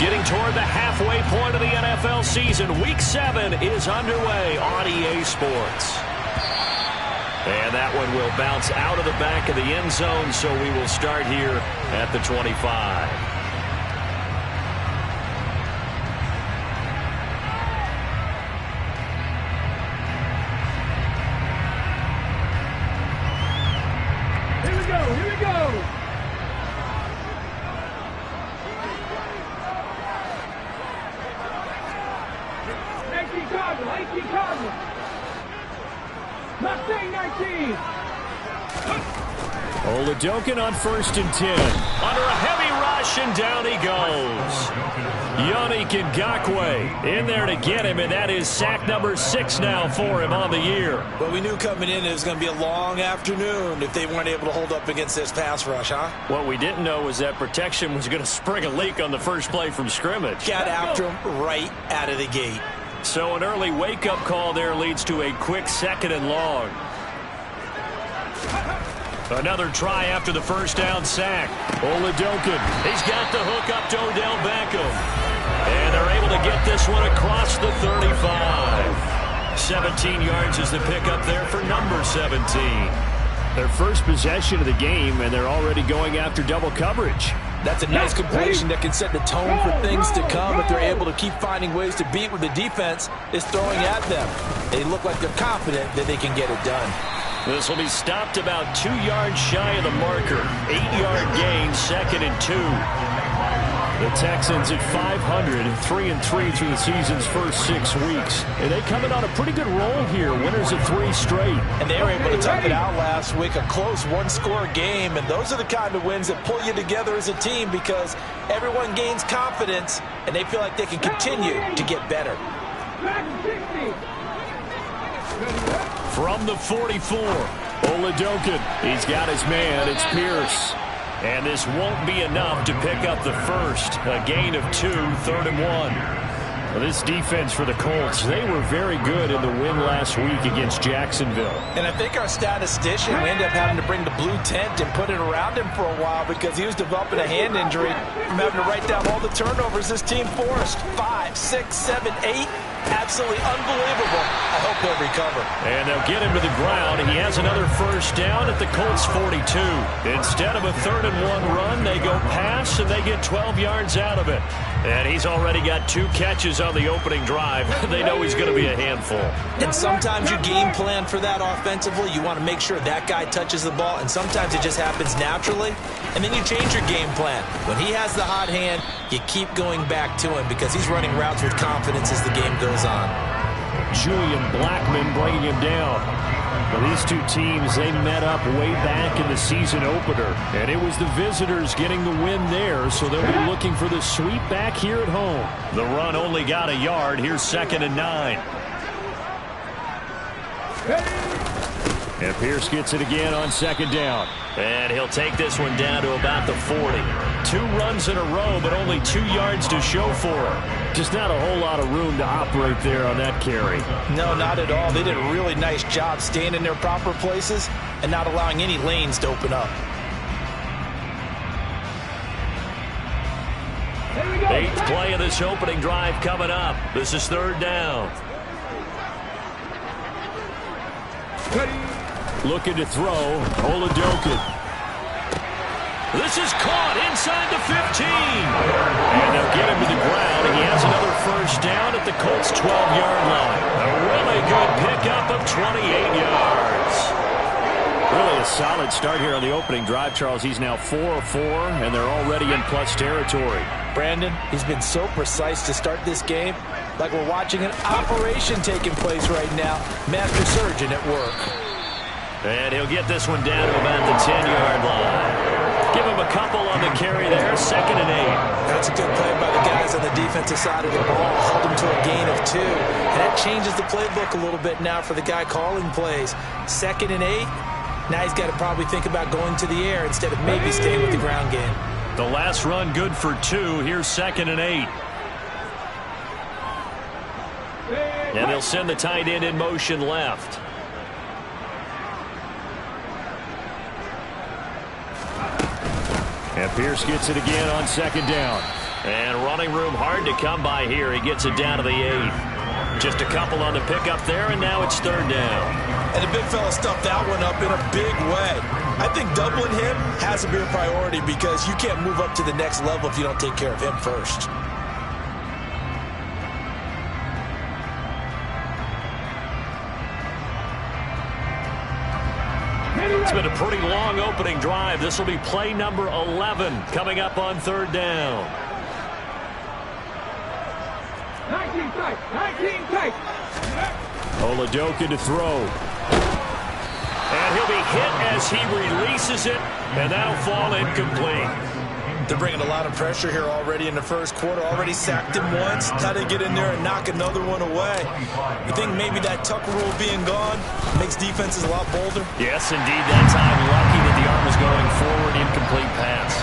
Getting toward the halfway point of the NFL season. Week 7 is underway on EA Sports. And that one will bounce out of the back of the end zone, so we will start here at the 25. Oladokin on 1st and 10. Under a heavy rush, and down he goes. Yannick Ngakoue in there to get him, and that is sack number 6 now for him on the year. Well, we knew coming in it was going to be a long afternoon if they weren't able to hold up against this pass rush, huh? What we didn't know was that protection was going to spring a leak on the first play from scrimmage. Got after him right out of the gate. So an early wake-up call there leads to a quick 2nd and long. Another try after the first down sack. Oladokin, he's got the hook up to Odell Beckham. And they're able to get this one across the 35. 17 yards is the pickup there for number 17. Their first possession of the game, and they're already going after double coverage. That's a nice completion that can set the tone for things to come if they're able to keep finding ways to beat what the defense is throwing at them. They look like they're confident that they can get it done. This will be stopped about 2 yards shy of the marker. 8-yard gain, 2nd and 2. The Texans at 500, 3-3 through the season's first 6 weeks. And they coming on a pretty good roll here. Winners of 3 straight. And they were able to tough it out last week. A close one-score game. And those are the kind of wins that pull you together as a team because everyone gains confidence and they feel like they can continue to get better. From the 44, Oladokin. He's got his man. It's Pierce. And this won't be enough to pick up the first. A gain of 2, 3rd and 1. Well, this defense for the Colts, they were very good in the win last week against Jacksonville. And I think our statistician, we ended up having to bring the blue tent and put it around him for a while because he was developing a hand injury from having to write down all the turnovers this team forced. 5, 6, 7, 8. Absolutely unbelievable. I hope he'll recover. And they'll get him to the ground. He has another first down at the Colts 42. Instead of a 3rd and 1 run, they go pass, and they get 12 yards out of it. And he's already got 2 catches on the opening drive. They know he's going to be a handful. And sometimes you game plan for that offensively. You want to make sure that guy touches the ball, and sometimes it just happens naturally. And then you change your game plan. When he has the hot hand, you keep going back to him because he's running routes with confidence as the game goes on. Julian Blackman bringing him down. Well, these two teams, they met up way back in the season opener, and it was the visitors getting the win there, so they'll be looking for the sweep back here at home. The run only got a yard. Here's 2nd and 9. And Pierce gets it again on 2nd down. And he'll take this one down to about the 40. 2 runs in a row, but only 2 yards to show for him. Just not a whole lot of room to operate there on that carry. No, not at all. They did a really nice job staying in their proper places and not allowing any lanes to open up. 8th play of this opening drive coming up. This is 3rd down. Looking to throw, Oladokin. This is caught inside the 15. And they'll get him to the ground, and he has another first down at the Colts' 12-yard line. A really good pickup of 28 yards. Really a solid start here on the opening drive, Charles. He's now 4 of 4, and they're already in plus territory. Brandon, he's been so precise to start this game, like we're watching an operation taking place right now. Master surgeon at work. And he'll get this one down to about the 10-yard line. Give him a couple on the carry there, 2nd and 8. That's a good play by the guys on the defensive side of the ball. Held him to a gain of 2. And that changes the playbook a little bit now for the guy calling plays. 2nd and 8. Now he's got to probably think about going to the air instead of maybe staying with the ground game. The last run good for 2. Here's 2nd and 8. And they'll send the tight end in motion left. And Pierce gets it again on 2nd down. And running room hard to come by here. He gets it down to the 8. Just a couple on the pickup there, and now it's 3rd down. And the big fella stuffed that one up in a big way. I think doubling him has to be a priority because you can't move up to the next level if you don't take care of him first. It's been a pretty long opening drive. This will be play number 11 coming up on 3rd down. 19 tight. Oladoka to throw. And he'll be hit as he releases it, and that'll fall incomplete. They're bringing a lot of pressure here already in the first quarter. Already sacked him once. How to get in there and knock another one away. You think maybe that Tucker rule being gone makes defenses a lot bolder? Yes, indeed. That time lucky that the arm was going forward. Incomplete pass.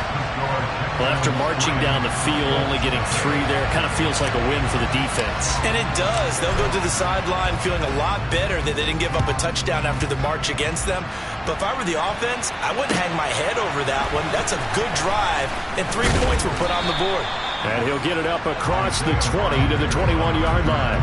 Well, after marching down the field, only getting 3 there, it kind of feels like a win for the defense. And it does. They'll go to the sideline feeling a lot better that they didn't give up a touchdown after the march against them. But if I were the offense, I wouldn't hang my head over that one. That's a good drive, and 3 points were put on the board. And he'll get it up across the 20 to the 21-yard line.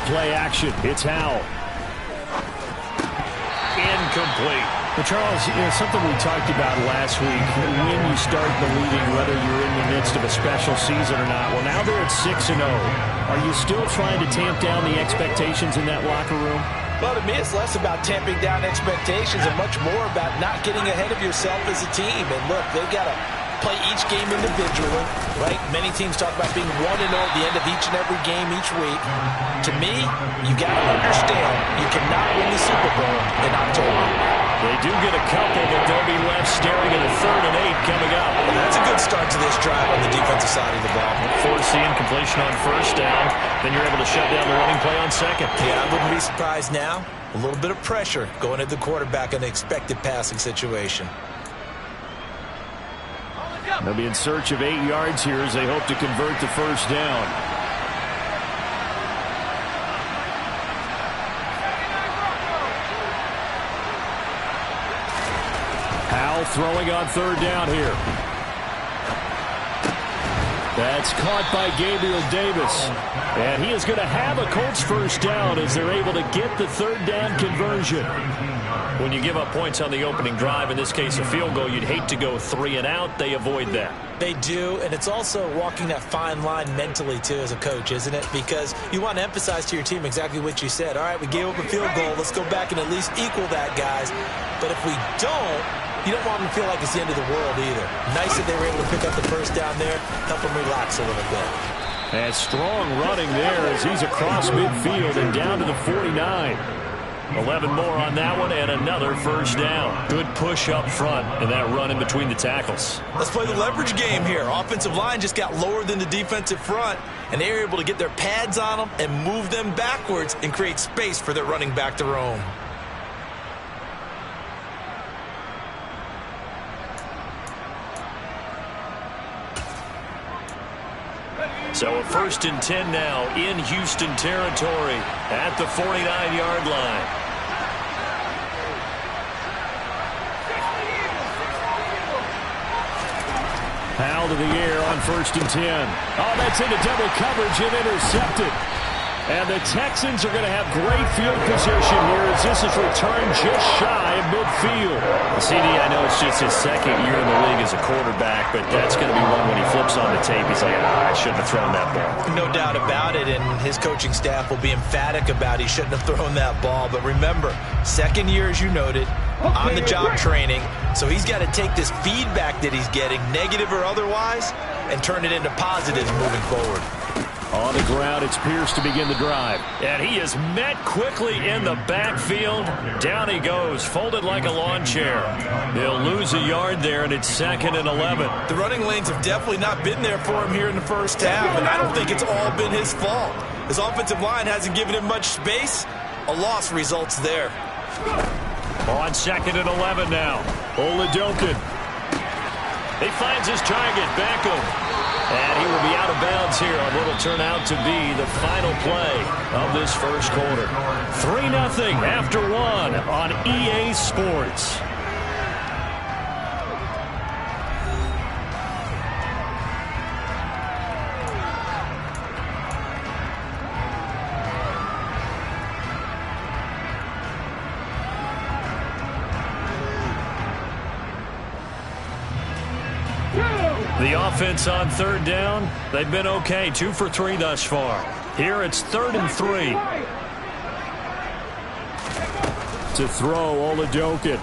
Play action. It's Howell. Incomplete. Well, Charles, something we talked about last week, when you start believing whether you're in the midst of a special season or not. Well, now they're at 6-0. Are you still trying to tamp down the expectations in that locker room? Well, to me, it's less about tamping down expectations and much more about not getting ahead of yourself as a team. And look, they've got to play each game individually, right? Many teams talk about being 1-0 at the end of each and every game each week. To me, you got to understand you cannot win the Super Bowl in October. They do get a couple, but they'll be left staring at a 3rd and 8 coming up. Well, that's a good start to this drive on the defensive side of the ball. Force the incompletion on 1st down, then you're able to shut down the running play on 2nd. Yeah, I wouldn't be surprised now. A little bit of pressure going at the quarterback in the expected passing situation. They'll be in search of 8 yards here as they hope to convert the 1st down. Howell throwing on 3rd down here. That's caught by Gabriel Davis. And he is going to have a Colts 1st down as they're able to get the 3rd down conversion. When you give up points on the opening drive, in this case a field goal, you'd hate to go 3 and out. They avoid that. They do, and it's also walking that fine line mentally, too, as a coach, isn't it? Because you want to emphasize to your team exactly what you said. All right, we gave up a field goal. Let's go back and at least equal that, guys. But if we don't, you don't want them to feel like it's the end of the world either. Nice that they were able to pick up the 1st down there, help them relax a little bit. And strong running there as he's across midfield and down to the 49. 11 more on that one and another 1st down. Good push up front and that run in between the tackles. Let's play the leverage game here. Offensive line just got lower than the defensive front, and they were able to get their pads on them and move them backwards and create space for their running back to roam. So a 1st and 10 now in Houston territory at the 49-yard line. Howell to the air on 1st and 10. Oh, that's into double coverage and intercepted. And the Texans are going to have great field position here as this is returned just shy of midfield. CD, I know it's just his 2nd year in the league as a quarterback, but that's going to be one when he flips on the tape. He's like, I shouldn't have thrown that ball. No doubt about it, and his coaching staff will be emphatic about he shouldn't have thrown that ball. But remember, 2nd year, as you noted, on-the-job training, so he's got to take this feedback that he's getting, negative or otherwise, and turn it into positives moving forward. On the ground, it's Pierce to begin the drive. And he is met quickly in the backfield. Down he goes, folded like a lawn chair. They'll lose a yard there, and it's 2nd and 11. The running lanes have definitely not been there for him here in the 1st half, and I don't think it's all been his fault. His offensive line hasn't given him much space, A loss results there. On 2nd and 11 now. Oladokin. He finds his target, Beckham. And he will be out of bounds here on what will turn out to be the final play of this first quarter. 3-0 after 1 on EA Sports. The offense on 3rd down, they've been okay. 2 for 3 thus far. Here it's 3rd and 3. To throw, Oladokin.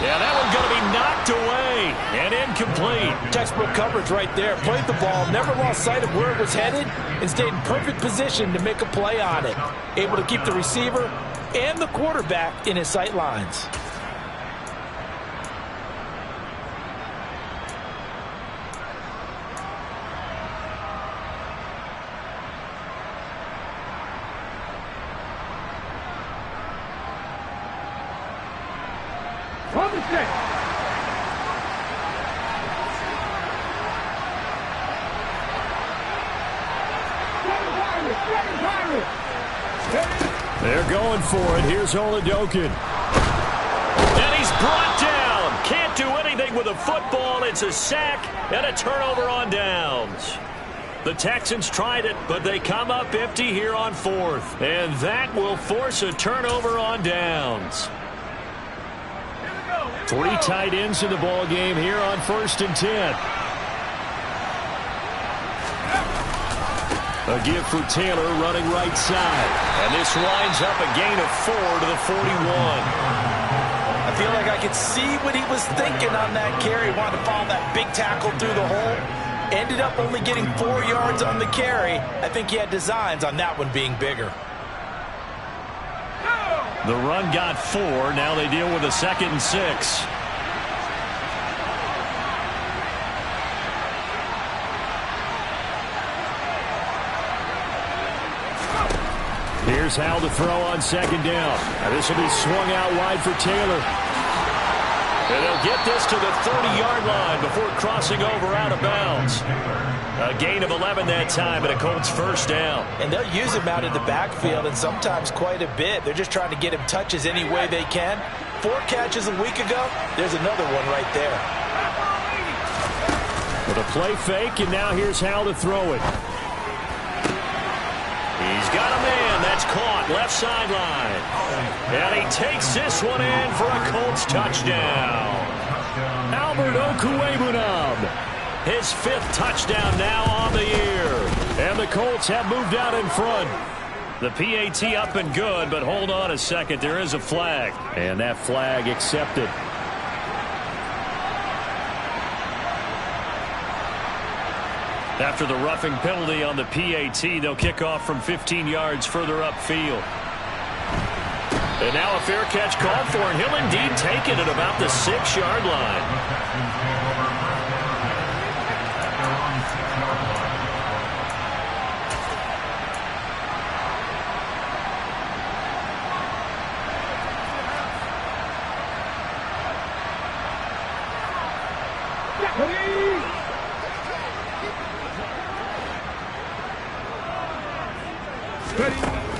Yeah, that one's going to be knocked away and incomplete. Textbook coverage right there. Played the ball, never lost sight of where it was headed, and stayed in perfect position to make a play on it. Able to keep the receiver and the quarterback in his sight lines. They're going for it. Here's Oladokin. And he's brought down. Can't do anything with a football. It's a sack and a turnover on downs. The Texans tried it, but they come up empty here on 4th. And that will force a turnover on downs. 3 tight ends in the ball game here on 1st and 10. A give for Taylor running right side. And this winds up a gain of 4 to the 41. I feel like I could see what he was thinking on that carry. Wanted to follow that big tackle through the hole. Ended up only getting 4 yards on the carry. I think he had designs on that one being bigger. The run got 4. Now they deal with a 2nd and 6. Here's how to throw on 2nd down. Now this will be swung out wide for Taylor. And they'll get this to the 30-yard line before crossing over out of bounds. A gain of 11 that time, and a Colts 1st down. And they'll use him out in the backfield, and sometimes quite a bit. They're just trying to get him touches any way they can. 4 catches a week ago. There's another one right there. With a play fake, and now here's how to throw it. He's got a man. That's caught left sideline. And he takes this one in for a Colts touchdown. Albert Okwuegbunam. His 5th touchdown now on the year. And the Colts have moved out in front. The PAT up and good, but hold on a second. There is a flag. And that flag accepted. After the roughing penalty on the PAT, they'll kick off from 15 yards further upfield. And now a fair catch called for, and he'll indeed take it at about the 6-yard line.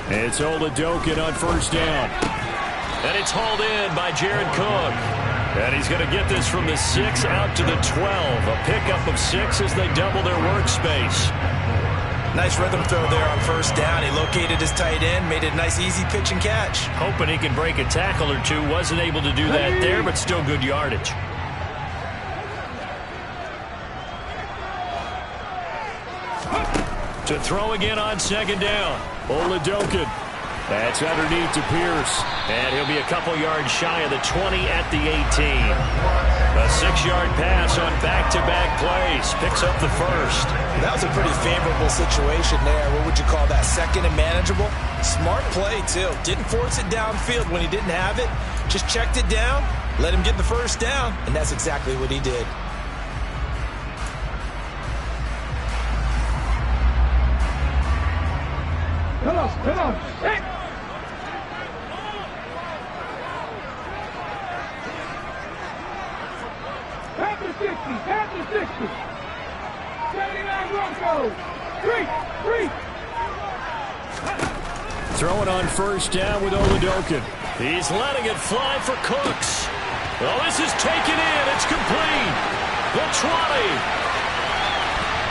It's Oladokin on 1st down. And it's hauled in by Jared Cook. And he's going to get this from the 6 out to the 12. A pickup of 6 as they double their workspace. Nice rhythm throw there on 1st down. He located his tight end, made it a nice easy pitch and catch. Hoping he can break a tackle or two. Wasn't able to do that there, but still good yardage. To throw again on 2nd down. Oladokin. That's underneath to Pierce. And he'll be a couple yards shy of the 20 at the 18. A 6-yard pass on back-to-back plays. Picks up the 1st. That was a pretty favorable situation there. What would you call that? 2nd and manageable? Smart play, too. Didn't force it downfield when he didn't have it. Just checked it down, let him get the 1st down, and that's exactly what he did. Come on, come on. Hey. Three. Throwing on first down with Oladokin. He's letting it fly for Cooks. Oh, this is taken in. It's complete. The 20.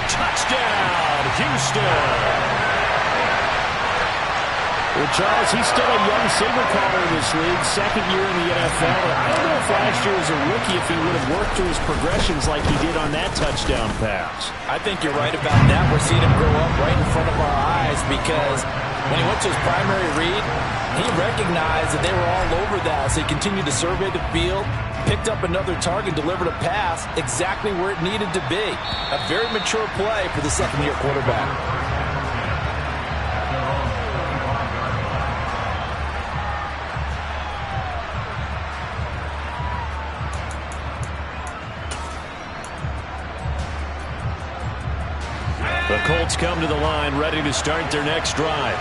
Touchdown, Houston. Well, Charles, he's still a young signal caller in this league, second year in the NFL. I don't know if last year as a rookie if he would have worked through his progressions like he did on that touchdown pass. I think you're right about that. We're seeing him grow up right in front of our eyes because when he went to his primary read, he recognized that they were all over that. So he continued to survey the field, picked up another target, delivered a pass exactly where it needed to be. A very mature play for the second-year quarterback. The Colts come to the line ready to start their next drive.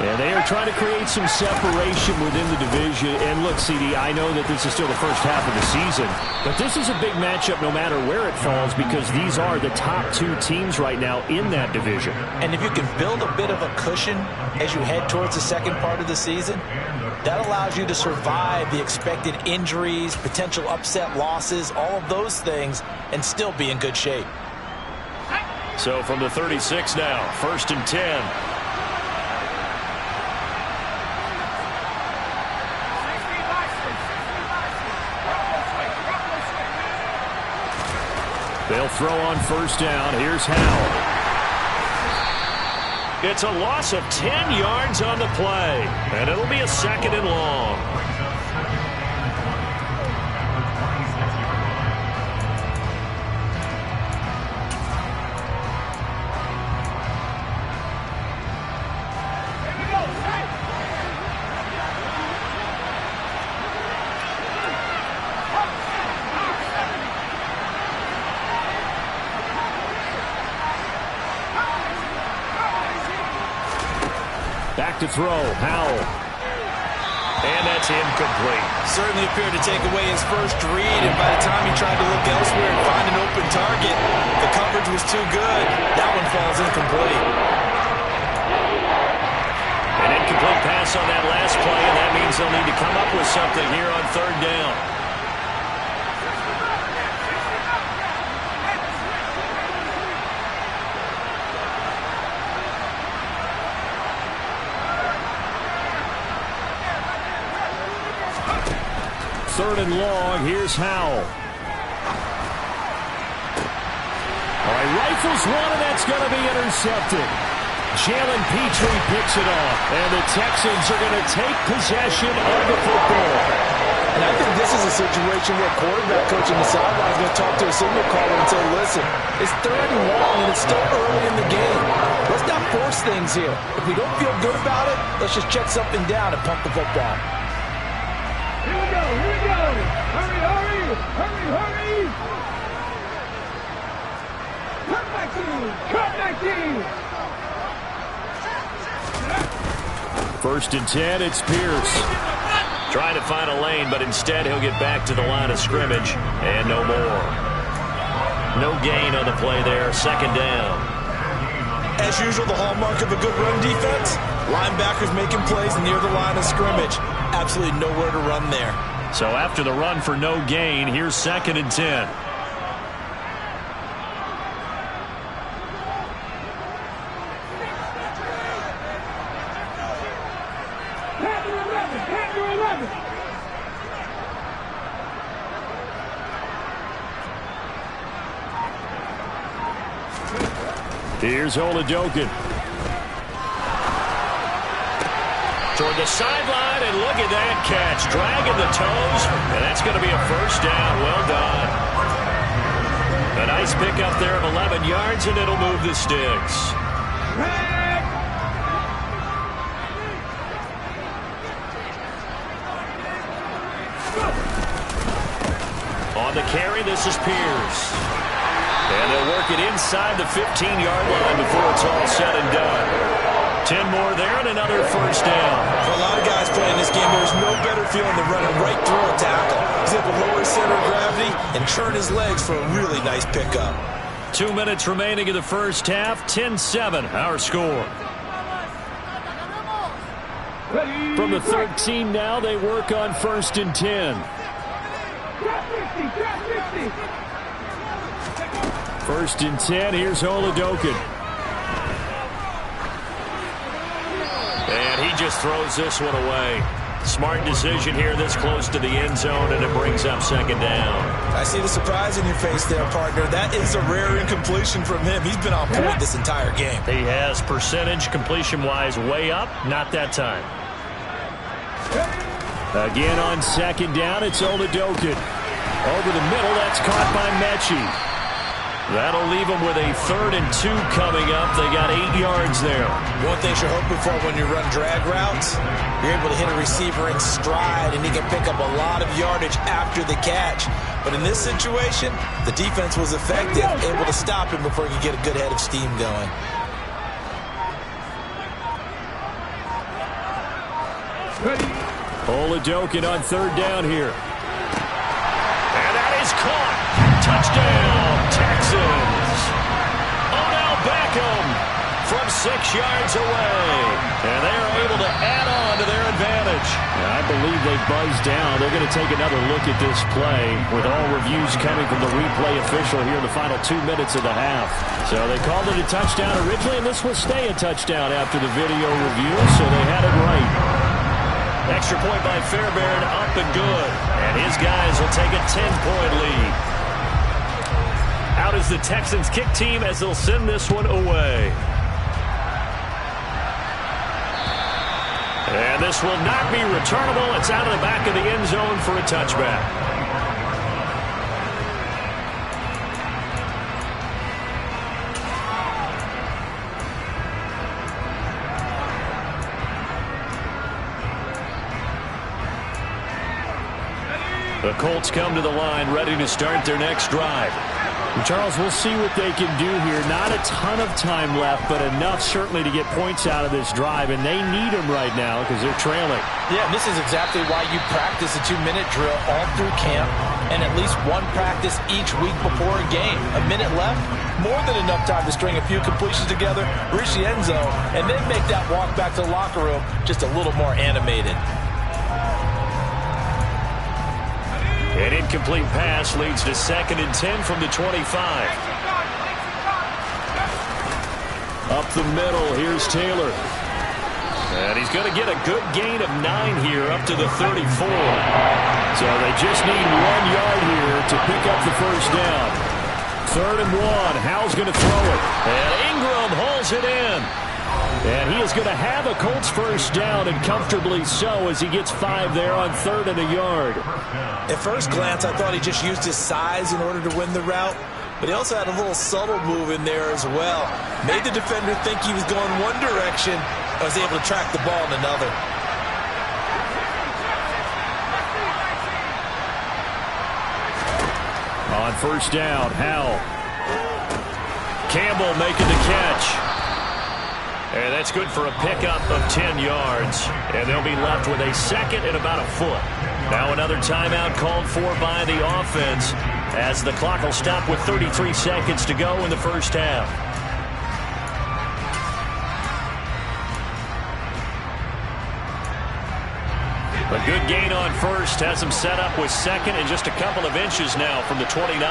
And they are trying to create some separation within the division. And look, CD, I know that this is still the first half of the season, but this is a big matchup no matter where it falls because these are the top two teams right now in that division. And if you can build a bit of a cushion as you head towards the second part of the season, that allows you to survive the expected injuries, potential upset losses, all of those things, and still be in good shape. So from the 36 now, 1st and 10. They'll throw on first down. Here's Howell. It's a loss of 10 yards on the play, and it'll be a 2nd and long. Back to throw, Howell. And that's incomplete. Certainly appeared to take away his first read, and by the time he tried to look elsewhere and find an open target, the coverage was too good. That one falls incomplete. An incomplete pass on that last play, and that means they'll need to come up with something here on 3rd down. Third and long, here's Howell. All right, rifles one, and that's going to be intercepted. Jalen Petrie picks it off, and the Texans are going to take possession of the football. And I think this is a situation where quarterback coach on the sideline is going to talk to a signal caller and say, listen, it's 3rd and long, and it's still early in the game. Let's not force things here. If we don't feel good about it, let's just check something down and pump the football. Here we go. Hurry. Cut back in. 1st and 10, it's Pierce. Trying to find a lane, but instead he'll get back to the line of scrimmage, and no more. No gain on the play there, 2nd down. As usual, the hallmark of a good run defense, linebackers making plays near the line of scrimmage. Absolutely nowhere to run there. So after the run for no gain, here's 2nd and 10. Pass 11. Here's Oladokin. Toward the sideline, and look at that catch. Dragging the toes, and that's going to be a 1st down. Well done. A nice pickup there of 11 yards, and it'll move the sticks. On the carry, this is Pierce. And they'll work it inside the 15-yard line before it's all said and done. 10 more there and another 1st down. For a lot of guys playing this game, there's no better feeling than running right through a tackle. He's able to lower his center of gravity and turn his legs for a really nice pickup. 2 minutes remaining in the first half. 10-7, our score. From the 13 now, they work on 1st and 10. First and 10, here's Oladokin. And he just throws this one away. Smart decision here this close to the end zone, and it brings up 2nd down. I see the surprise in your face there, partner. That is a rare incompletion from him. He's been on point this entire game. He has percentage completion-wise way up. Not that time. Again on 2nd down, it's Oladokin. Over the middle, that's caught by Mechie. That'll leave them with a 3rd and 2 coming up. They got 8 yards there. One thing you're hoping for when you run drag routes, you're able to hit a receiver in stride, and he can pick up a lot of yardage after the catch. But in this situation, the defense was effective, able to stop him before he could get a good head of steam going. Oladokin on 3rd down here. And that is caught. Touchdown, Texans. Odell Beckham from 6 yards away. And they are able to add on to their advantage. I believe they buzzed down. They're going to take another look at this play with all reviews coming from the replay official here in the final 2 minutes of the half. So they called it a touchdown originally, and this will stay a touchdown after the video review, so they had it right. Extra point by Fairbairn, up and good. And his guys will take a 10-point lead. Out is the Texans kick team as they'll send this one away. And this will not be returnable. It's out of the back of the end zone for a touchback. The Colts come to the line, ready to start their next drive. And Charles, we'll see what they can do here. Not a ton of time left, but enough certainly to get points out of this drive, and they need them right now because they're trailing. Yeah, and this is exactly why you practice a 2-minute drill all through camp and at least one practice each week before a game. A minute left, more than enough time to string a few completions together, reach the end zone, and then make that walk back to the locker room just a little more animated. An incomplete pass leads to 2nd and 10 from the 25. Up the middle, here's Taylor. And he's going to get a good gain of 9 here up to the 34. So they just need 1 yard here to pick up the first down. 3rd and 1. Howell's going to throw it. And Ingram hauls it in. And he is going to have a Colts first down, and comfortably so, as he gets 5 there on 3rd and a yard. At first glance, I thought he just used his size in order to win the route, but he also had a little subtle move in there as well. Made the defender think he was going one direction, and was able to track the ball in another. On first down, Howell. Campbell making the catch. And that's good for a pickup of 10 yards. And they'll be left with a 2nd and about a foot. Now another timeout called for by the offense as the clock will stop with 33 seconds to go in the first half. A good gain on first has him set up with 2nd and just a couple of inches now from the 29.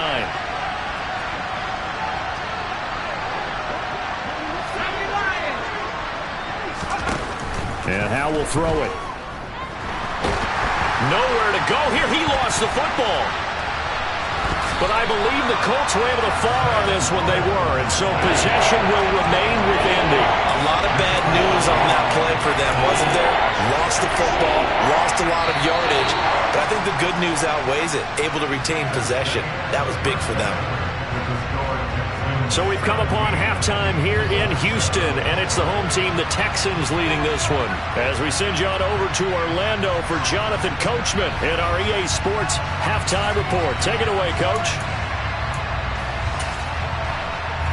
And Howell will throw it. Nowhere to go here. He lost the football. But I believe the Colts were able to fall on this when they were, and so possession will remain with Indy. A lot of bad news on that play for them, wasn't there? Lost the football, lost a lot of yardage, but I think the good news outweighs it. Able to retain possession. That was big for them. So we've come upon halftime here in Houston, and it's the home team, the Texans, leading this one. As we send you on over to Orlando for Jonathan Coachman in our EA Sports Halftime Report. Take it away, Coach.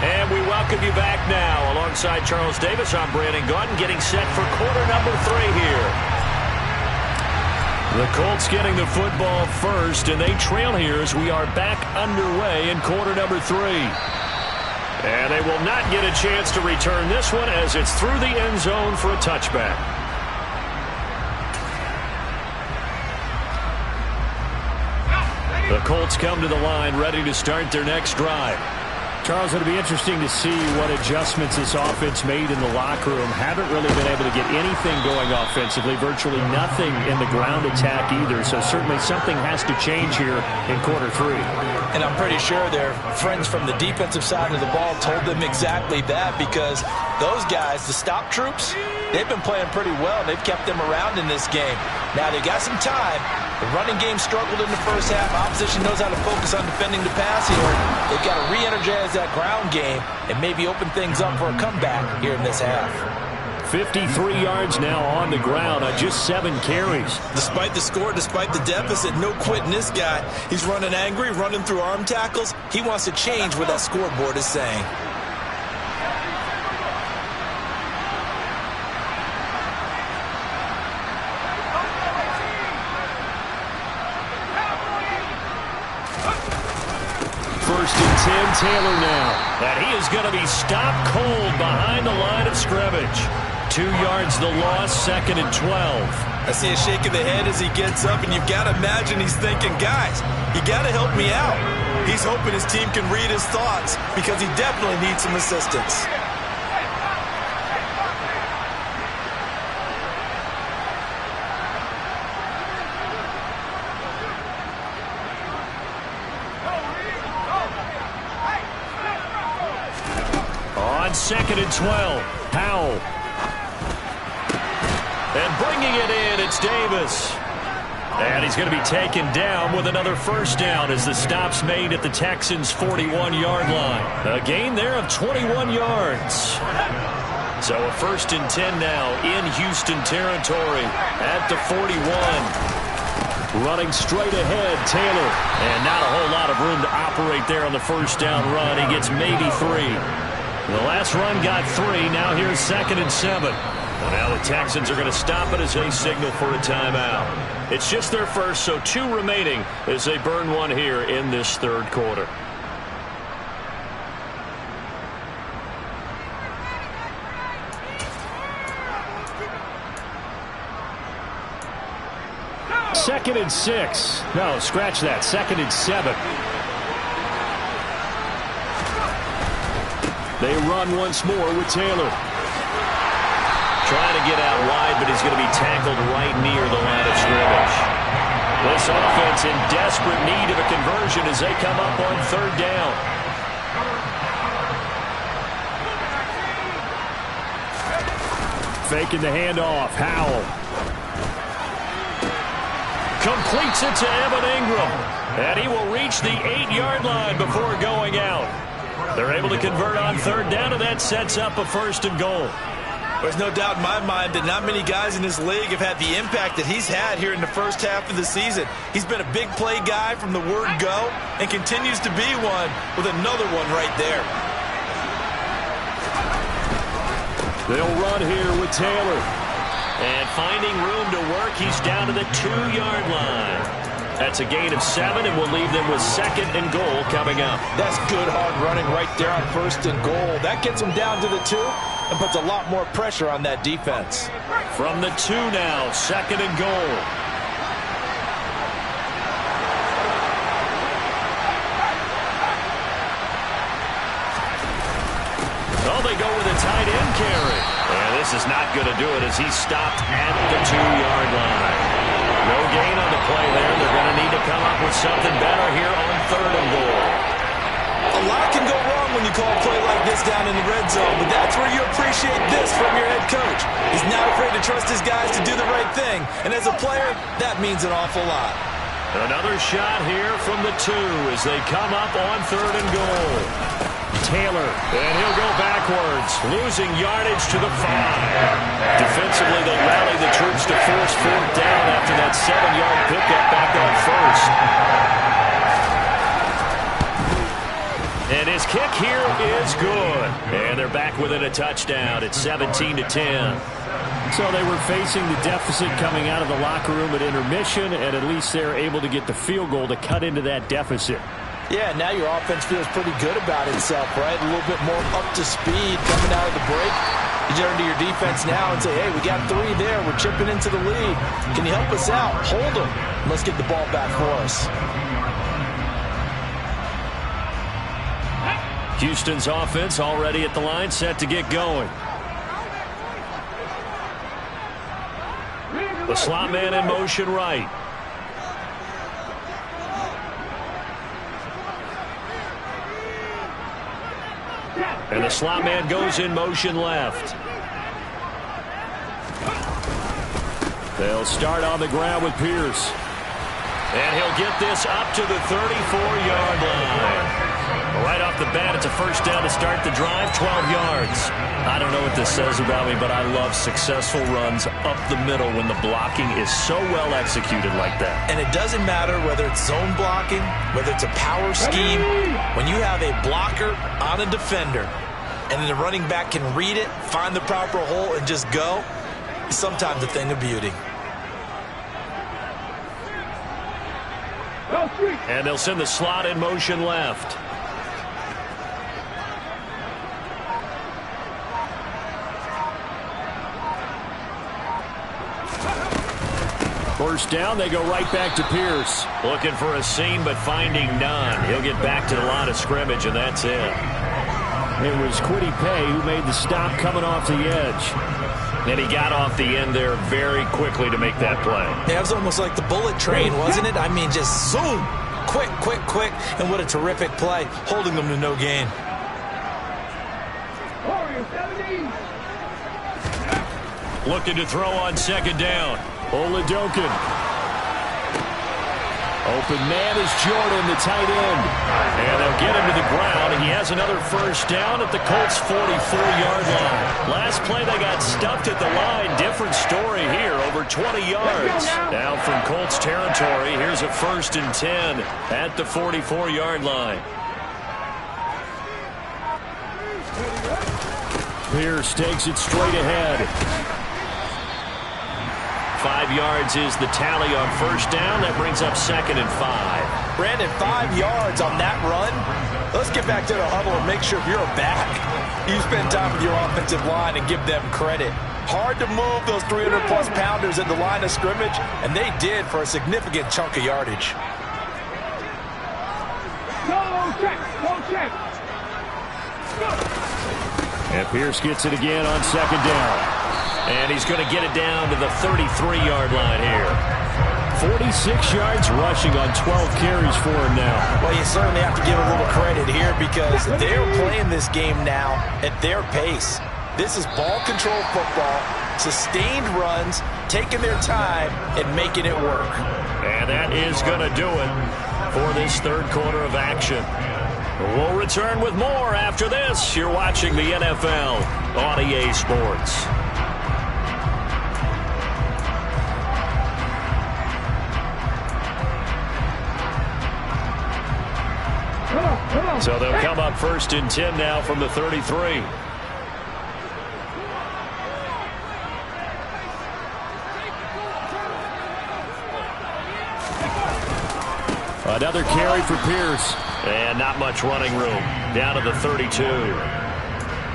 And we welcome you back now. Alongside Charles Davis, I'm Brandon Gaudin, getting set for quarter number 3 here. The Colts getting the football first, and they trail here as we are back underway in quarter number 3. And they will not get a chance to return this one as it's through the end zone for a touchback. The Colts come to the line ready to start their next drive. Charles, it'll be interesting to see what adjustments this offense made in the locker room. Haven't really been able to get anything going offensively, virtually nothing in the ground attack either. So certainly something has to change here in quarter three. And I'm pretty sure their friends from the defensive side of the ball told them exactly that, because those guys, the stop troops, they've been playing pretty well. They've kept them around in this game. Now they got some time. The running game struggled in the first half. Opposition knows how to focus on defending the pass here. They've got to re-energize that ground game and maybe open things up for a comeback here in this half. 53 yards now on the ground on just 7 carries. Despite the score, despite the deficit, no quitting this guy. He's running angry, running through arm tackles. He wants to change what that scoreboard is saying. First and 10, Taylor now. And he is going to be stopped cold behind the line of scrimmage. 2 yards the loss, 2nd and 12. I see a shake of the head as he gets up, and you've got to imagine he's thinking, guys, you got to help me out. He's hoping his team can read his thoughts because he definitely needs some assistance. On 2nd and 12, Powell. And bringing it in, it's Davis. And he's going to be taken down with another first down as the stop's made at the Texans' 41-yard line. A gain there of 21 yards. So a 1st and 10 now in Houston territory at the 41. Running straight ahead, Taylor. And not a whole lot of room to operate there on the first down run. He gets maybe 3. The last run got 3. Now here's 2nd and 7. Well, now the Texans are going to stop it as they signal for a timeout. It's just their first, so 2 remaining as they burn one here in this third quarter. Second and 6. No, scratch that. 2nd and 7. They run once more with Taylor. Trying to get out wide, but he's going to be tackled right near the line of scrimmage. This offense in desperate need of a conversion as they come up on 3rd down. Faking the handoff. Howell. Completes it to Evan Ingram. And he will reach the 8-yard line before going out. They're able to convert on 3rd down, and that sets up a 1st and goal. There's no doubt in my mind that not many guys in this league have had the impact that he's had here in the first half of the season. He's been a big play guy from the word go and continues to be one with another one right there. They'll run here with Taylor. And finding room to work, he's down to the 2-yard line. That's a gain of 7, and we'll leave them with 2nd and goal coming up. That's good hard running right there on 1st and goal. That gets them down to the 2 and puts a lot more pressure on that defense. From the 2 now, 2nd and goal. Oh, they go with a tight end carry. And this is not going to do it as he's stopped at the 2-yard line. No gain on the play there. They're going to need to come up with something better here on 3rd and goal. A lot can go wrong when you call a play like this down in the red zone, but that's where you appreciate this from your head coach. He's not afraid to trust his guys to do the right thing, and as a player, that means an awful lot. Another shot here from the 2 as they come up on 3rd and goal. Taylor, and he'll go backwards, losing yardage to the 5. Defensively, they rally the troops to force 4th down after that 7-yard pickup back on 1st. And his kick here is good. And they're back within a touchdown. It's 17-10. So they were facing the deficit coming out of the locker room at intermission, and at least they're able to get the field goal to cut into that deficit. Yeah, now your offense feels pretty good about itself, right? A little bit more up to speed coming out of the break. You turn to your defense now and say, hey, we got 3 there. We're chipping into the lead. Can you help us out? Hold them. Let's get the ball back for us. Houston's offense already at the line, set to get going. The slot man in motion right. And the slot man goes in motion left. They'll start on the ground with Pierce. And he'll get this up to the 34-yard line. Right off the bat, it's a first down to start the drive, 12 yards. I don't know what this says about me, but I love successful runs up the middle when the blocking is so well executed like that. And it doesn't matter whether it's zone blocking, whether it's a power scheme. When you have a blocker on a defender, and then the running back can read it, find the proper hole, and just go, it's sometimes a thing of beauty. And they'll send the slot in motion left. First down, they go right back to Pierce. Looking for a seam, but finding none. He'll get back to the line of scrimmage, and that's it. It was Kwity Paye who made the stop coming off the edge. And he got off the end there very quickly to make that play. Yeah, it was almost like the bullet train, wasn't it? I mean, just zoom. Quick, quick, quick. And what a terrific play, holding them to no gain. Looking to throw on second down. Oladokun. Open man is Jordan, the tight end. And they'll get him to the ground, and he has another first down at the Colts' 44-yard line. Last play, they got stuffed at the line. Different story here, over 20 yards. Now from Colts territory, here's a 1st and 10 at the 44-yard line. Pierce takes it straight ahead. 5 yards is the tally on first down. That brings up 2nd and 5. Brandon, 5 yards on that run. Let's get back to the huddle and make sure if you're a back, you spend time with your offensive line and give them credit. Hard to move those 300-plus pounders at the line of scrimmage, and they did for a significant chunk of yardage. And Pierce gets it again on second down. And he's going to get it down to the 33-yard line here. 46 yards rushing on 12 carries for him now. Well, you certainly have to give a little credit here because they're playing this game now at their pace. This is ball control football, sustained runs, taking their time and making it work. And that is going to do it for this third quarter of action. We'll return with more after this. You're watching the NFL on EA Sports. So they'll come up 1st and 10 now from the 33. Another carry for Pierce. And not much running room. Down to the 32.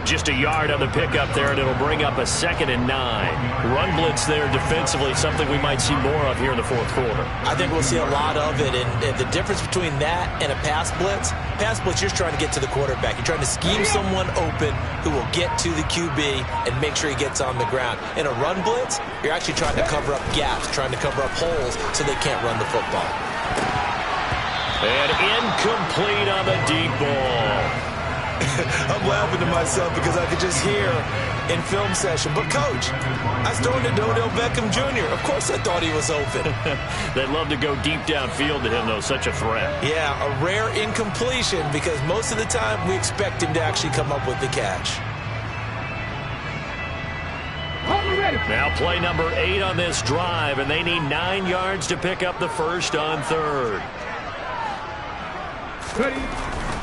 Just a yard on the pickup there, and it'll bring up a 2nd and 9. Run blitz there defensively, something we might see more of here in the fourth quarter. I think we'll see a lot of it, and the difference between that and a pass blitz, you're trying to get to the quarterback. You're trying to scheme someone open who will get to the QB and make sure he gets on the ground. In a run blitz, you're actually trying to cover up gaps, trying to cover up holes so they can't run the football. And incomplete on the deep ball. I'm laughing to myself because I could just hear in film session, but coach, I was throwing to Odell Beckham Jr. Of course I thought he was open. They'd love to go deep downfield to him, though, such a threat. Yeah, a rare incompletion because most of the time we expect him to actually come up with the catch. Now play number 8 on this drive, and they need 9 yards to pick up the first on third.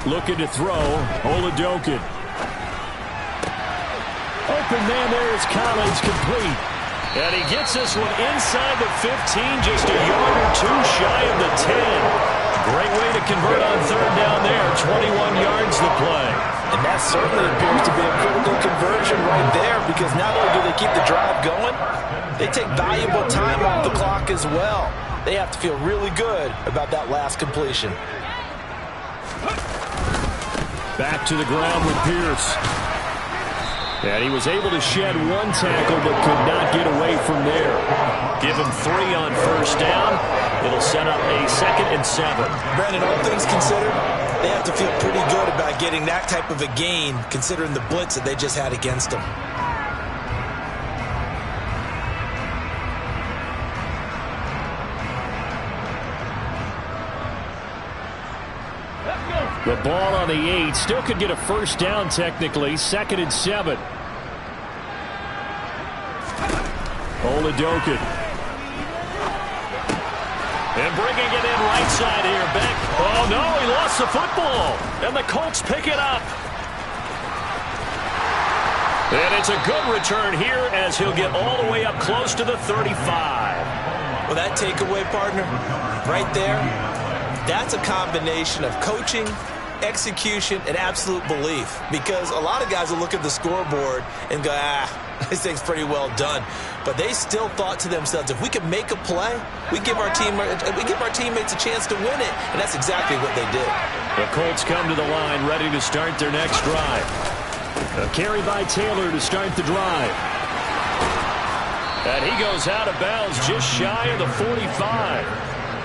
Looking to throw, Oladokun. Open man there is Collins, complete. And he gets this one inside the 15, just a yard or two shy of the 10. Great way to convert on third down there. 21 yards to play. And that certainly appears to be a critical conversion right there, because not only do they keep the drive going, they take valuable time off the clock as well. They have to feel really good about that last completion. Back to the ground with Pierce. And he was able to shed one tackle but could not get away from there. Give him 3 on first down. It'll set up a 2nd and 7. Brandon, all things considered, they have to feel pretty good about getting that type of a gain, considering the blitz that they just had against them. The ball on the 8. Still could get a first down technically. 2nd and 7. Oladokin. And bringing it in right side here. Back. Oh, no, he lost the football. And the Colts pick it up. And it's a good return here as he'll get all the way up close to the 35. Well, that takeaway, partner, right there, that's a combination of coaching, execution, and absolute belief. Because a lot of guys will look at the scoreboard and go, this thing's pretty well done. But they still thought to themselves, if we can make a play, we give our teammates a chance to win it. And that's exactly what they did. The Colts come to the line ready to start their next drive. A carry by Taylor to start the drive. And he goes out of bounds just shy of the 45.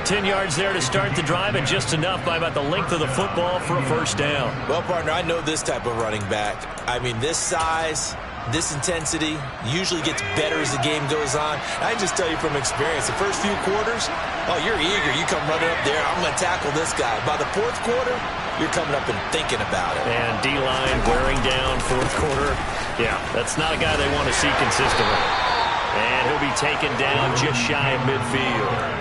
10 yards there to start the drive, and just enough by about the length of the football for a first down. Well, partner, I know this type of running back. I mean, this size, this intensity usually gets better as the game goes on. I can just tell you from experience, the first few quarters, oh, you're eager. You come running up there. I'm going to tackle this guy. By the 4th quarter, you're coming up and thinking about it. And D-line wearing down 4th quarter. Yeah, that's not a guy they want to see consistently. And he'll be taken down just shy of midfield.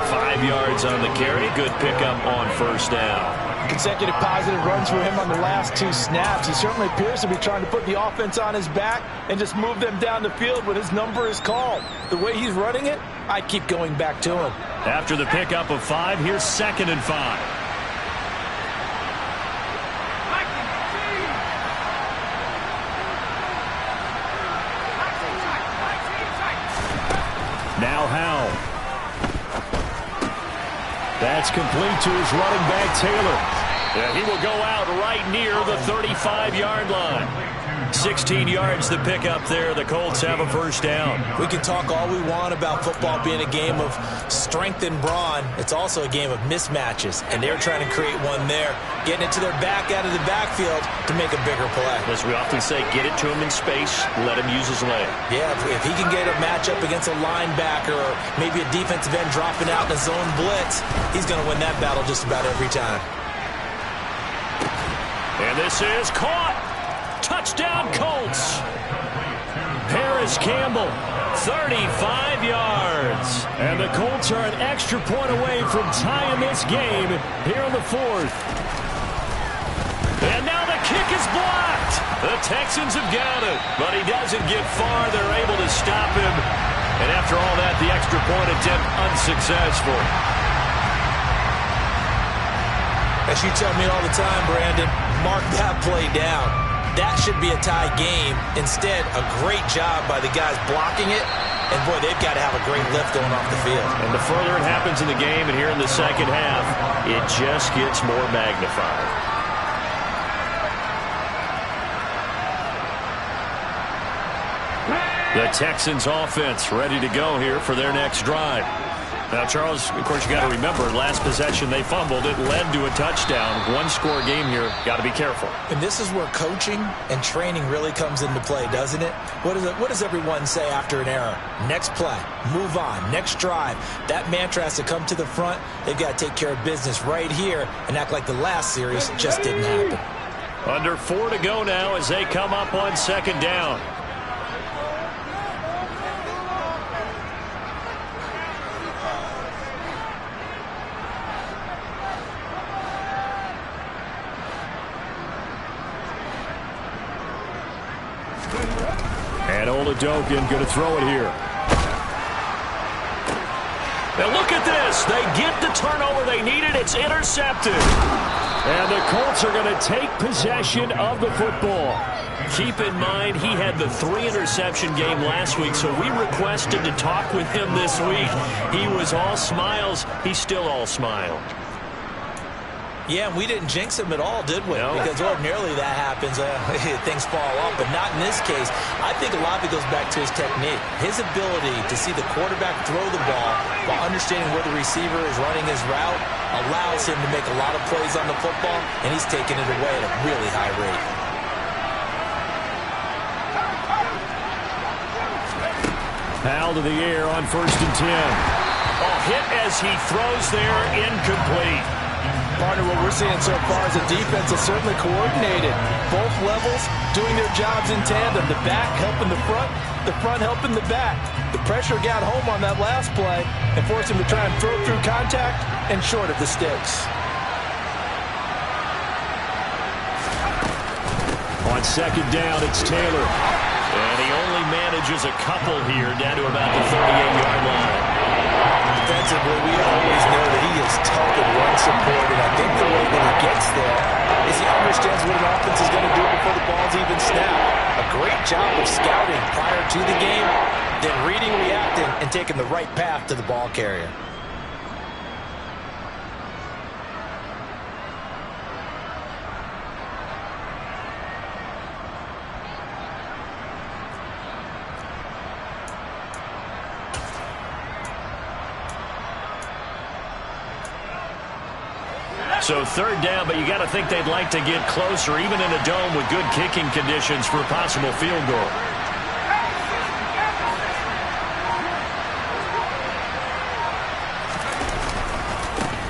5 yards on the carry. Good pickup on first down. Consecutive positive runs for him on the last 2 snaps. He certainly appears to be trying to put the offense on his back and just move them down the field when his number is called. The way he's running it, I keep going back to him. After the pickup of 5, here's 2nd and 5. Now Howell. That's complete to his running back, Taylor. And he will go out right near the 35-yard line. 16 yards to pick up there. The Colts have a first down. We can talk all we want about football being a game of strength and brawn. It's also a game of mismatches, and they're trying to create one there, getting it to their back out of the backfield to make a bigger play. As we often say, get it to him in space, let him use his leg. Yeah, if he can get a matchup against a linebacker or maybe a defensive end dropping out in a zone blitz, he's going to win that battle just about every time. And this is caught. Touchdown, Colts. Paris Campbell, 35 yards. And the Colts are an extra point away from tying this game here in the 4th. And now the kick is blocked. The Texans have got it, but he doesn't get far. They're able to stop him. And after all that, the extra point attempt unsuccessful. As you tell me all the time, Brandon, mark that play down. That should be a tie game. Instead, a great job by the guys blocking it. And, boy, they've got to have a great lift going off the field. And the further it happens in the game and here in the second half, it just gets more magnified. The Texans offense ready to go here for their next drive. Now, Charles, of course, you got to remember, last possession they fumbled. It led to a touchdown. 1-score game here. Got to be careful. And this is where coaching and training really comes into play, doesn't it? What does everyone say after an error? Next play, move on, next drive. That mantra has to come to the front. They've got to take care of business right here and act like the last series just didn't happen. Under 4 to go now as they come up on 2nd down. And Oladokin going to throw it here. Now look at this. They get the turnover they needed. It's intercepted. And the Colts are going to take possession of the football. Keep in mind, he had the 3-interception game last week, so we requested to talk with him this week. He was all smiles. He's still all smile. Yeah, we didn't jinx him at all, did we? No. Because ordinarily that happens. Things fall off, but not in this case. I think a lot of it goes back to his technique. His ability to see the quarterback throw the ball while understanding where the receiver is running his route allows him to make a lot of plays on the football, and he's taking it away at a really high rate. Foul to the air on 1st and 10. Hit as he throws there, incomplete. Partner, what we're seeing so far is the defense is certainly coordinated. Both levels doing their jobs in tandem. The back helping the front helping the back. The pressure got home on that last play and forced him to try and throw through contact and short of the sticks. On 2nd down, it's Taylor. And he only manages a couple here down to about the 38-yard line. Defensively, we always know that he is tough in run support, and I think the way that he gets there is he understands what an offense is going to do before the ball's even snapped. A great job of scouting prior to the game, then reading, reacting, and taking the right path to the ball carrier. So 3rd down, but you got to think they'd like to get closer, even in a dome with good kicking conditions for a possible field goal.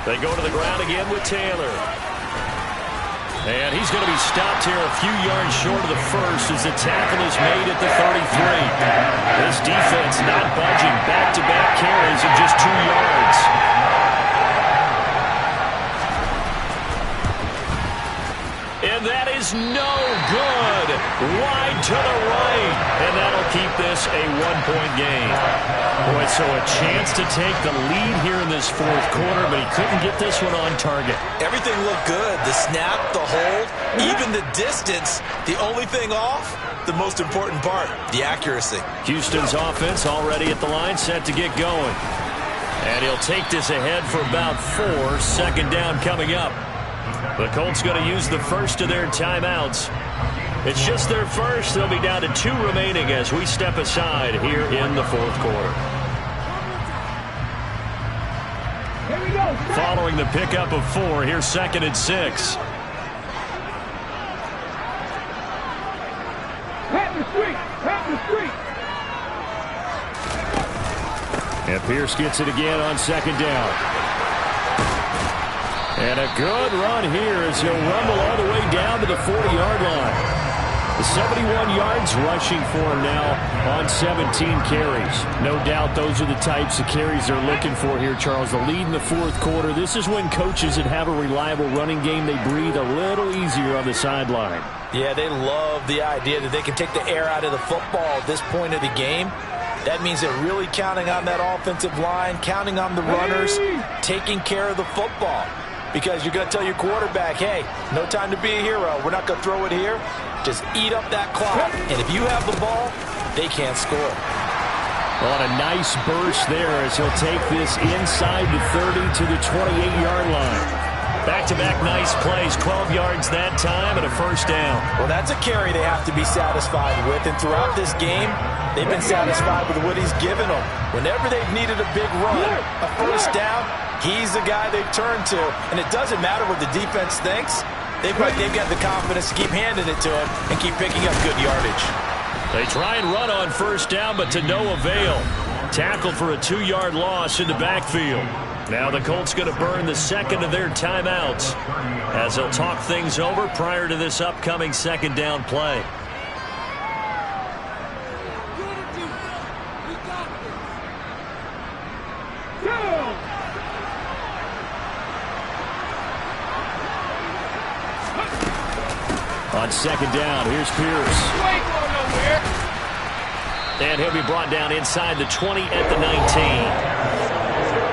They go to the ground again with Taylor. And he's going to be stopped here a few yards short of the first as the tackle is made at the 33. This defense not budging. Back-to-back carries of just 2 yards. And that is no good. Wide to the right. And that'll keep this a 1-point game. Boy, so a chance to take the lead here in this 4th quarter, but he couldn't get this one on target. Everything looked good. The snap, the hold, even the distance. The only thing off, the most important part, the accuracy. Houston's offense already at the line, set to get going. And he'll take this ahead for about 4. 2nd down coming up. The Colts going to use the first of their timeouts. It's just their first. They'll be down to 2 remaining as we step aside here in the 4th quarter. Here we go. Following the pickup of 4, here's 2nd and 6. Pat the street. Pat the street. And Pierce gets it again on 2nd down. And a good run here as he'll rumble all the way down to the 40-yard line. 71 yards rushing for him now on 17 carries. No doubt those are the types of carries they're looking for here, Charles. The lead in the 4th quarter. This is when coaches that have a reliable running game, they breathe a little easier on the sideline. Yeah, they love the idea that they can take the air out of the football at this point of the game. That means they're really counting on that offensive line, counting on the runners, taking care of the football. Because you're going to tell your quarterback, hey, no time to be a hero. We're not going to throw it here. Just eat up that clock. And if you have the ball, they can't score. On a nice burst there as he'll take this inside the 30 to the 28-yard line. Back-to-back nice plays, 12 yards that time and a 1st down. Well, that's a carry they have to be satisfied with. And throughout this game, they've been satisfied with what he's given them. Whenever they've needed a big run, a 1st down, he's the guy they've turned to. And it doesn't matter what the defense thinks. They've got the confidence to keep handing it to him and keep picking up good yardage. They try and run on 1st down, but to no avail. Tackled for a 2-yard loss in the backfield. Now the Colts going to burn the 2nd of their timeouts as they'll talk things over prior to this upcoming 2nd down play. On 2nd down, here's Pierce. And he'll be brought down inside the 20 at the 19.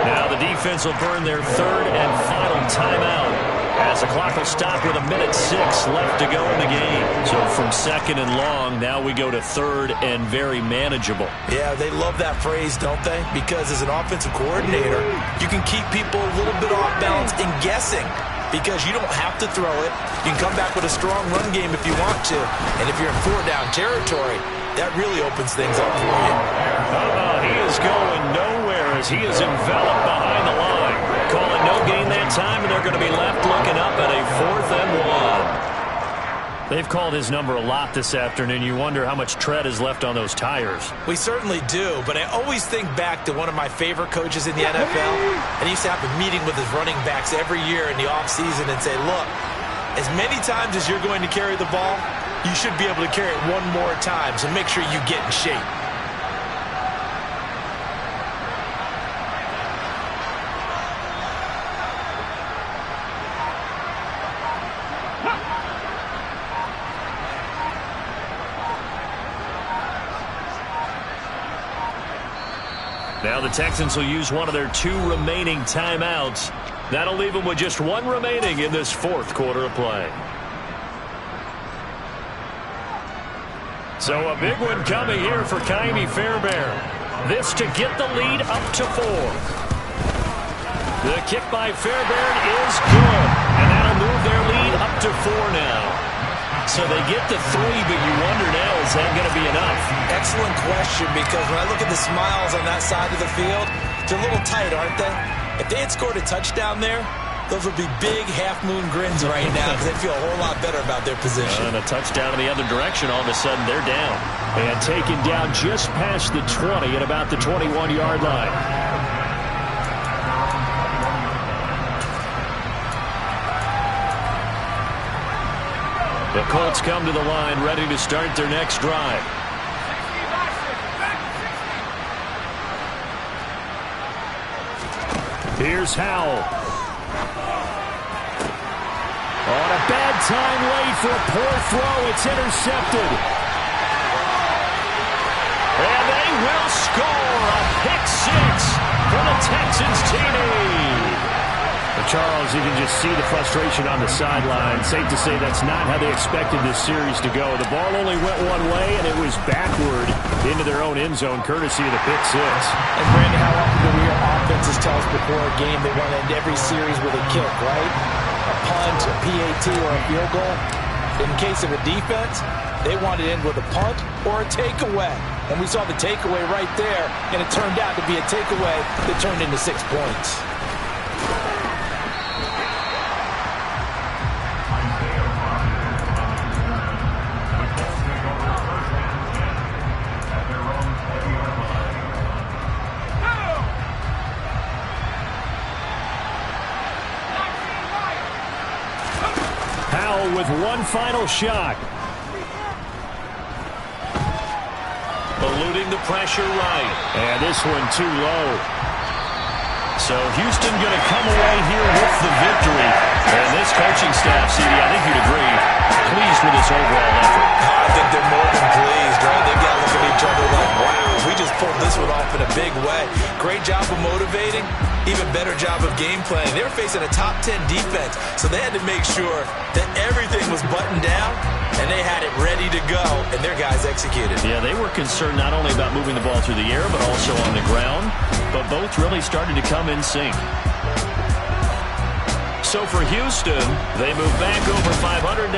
Now the defense will burn their third and final timeout as the clock will stop with 1:06 left to go in the game. So from second and long, now we go to third and very manageable. Yeah, they love that phrase, don't they? Because as an offensive coordinator, you can keep people a little bit off balance and guessing because you don't have to throw it. You can come back with a strong run game if you want to. And if you're in four-down territory, that really opens things up for you. He is going nowhere as he is enveloped behind the line. Calling no gain that time, and they're going to be left looking up at a 4th and 1. They've called his number a lot this afternoon. You wonder how much tread is left on those tires. We certainly do, but I always think back to one of my favorite coaches in the NFL, and he used to have a meeting with his running backs every year in the offseason and say, look, as many times as you're going to carry the ball, you should be able to carry it one more time, so make sure you get in shape. Now the Texans will use one of their 2 remaining timeouts. That'll leave them with just 1 remaining in this 4th quarter of play. So a big one coming here for Ka'imi Fairbairn. This to get the lead up to 4. The kick by Fairbairn is good, and that'll move their lead up to 4 now. So they get to 3, but you wonder now, is that going to be enough? Excellent question, because when I look at the smiles on that side of the field, they're a little tight, aren't they? If they had scored a touchdown there, those would be big half-moon grins right now because they feel a whole lot better about their position. And a touchdown in the other direction, all of a sudden they're down. And taken down just past the 20 at about the 21-yard line. The Colts come to the line, ready to start their next drive. Here's Howell. On a bad time late for a poor throw. It's intercepted. And they will score a pick 6 for the Texans TD. Charles, you can just see the frustration on the sideline. Safe to say that's not how they expected this series to go. The ball only went one way, and it was backward into their own end zone, courtesy of the pick 6. And Brandon, how often do we hear offenses tell us before a game they want to end every series with a kick, right? A punt, a PAT, or a field goal. In case of a defense, they want to end with a punt or a takeaway. And we saw the takeaway right there, and it turned out to be a takeaway that turned into 6 points. With one final shot. Eluding the pressure right. And this one too low. So Houston going to come away here with the victory. And this coaching staff, CD, I think you'd agree, pleased with this overall effort. I think they're more than pleased, right? They've got to look at each other like, wow, we just pulled this one off in a big way. Great job of motivating. Even better job of game planning. They were facing a top 10 defense, so they had to make sure that everything was buttoned down, and they had it ready to go, and their guys executed. Yeah, they were concerned not only about moving the ball through the air, but also on the ground, but both really started to come in sync. So for Houston, they move back over 500.